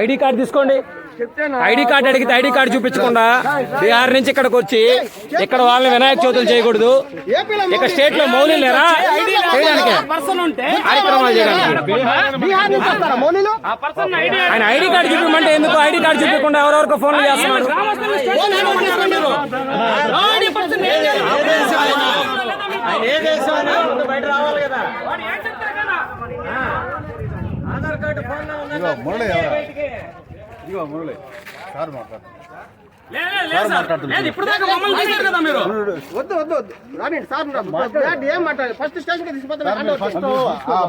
ID card తీసుకోండి. ID card అడిగితే ID card చూపించకుండా బీహార్ నుంచి ఇక్కడికి వచ్చి ఇక్కడ వాళ్ళని వినాయక చవితులు చేయకూడదు. ఇక స్టేట్ లో మౌలి లేరా చేయడానికి, కార్యక్రమాలు చేయడానికి. ఆయన ఐడి కార్డు చూపించమంటే ఎందుకు ఐడి కార్డు చూపించకుండా ఎవరెవరికో ఫోన్లు చేస్తున్నారు. మురళి సార్ ఇప్పుడు దాకా మమ్మల్ని చేశారు కదా మీరు.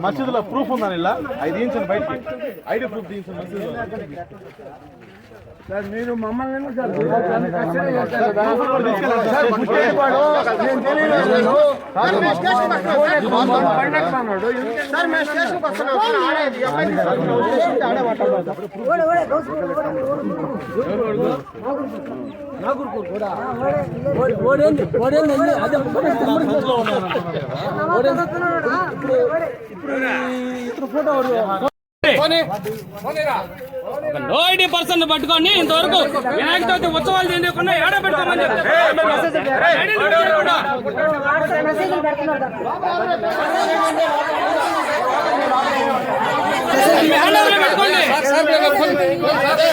మసీదులో ప్రూఫ్ ఉందని ఇలా అది తీయించండి బయటికి. ఐడి ప్రూఫ్ తీయించండి సార్. మీరు మమ్మల్ని నోయిటీ పర్సన్ పట్టుకొని ఇంతవరకు వినాయక చవితి ఉత్సవాలు చేయకుండా ఏడ పెట్టుకోమని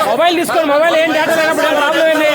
మొబైల్ తీసుకోండి. మొబైల్ ఏం డేటా లేనప్పుడు ప్రాబ్లం ఏంటి?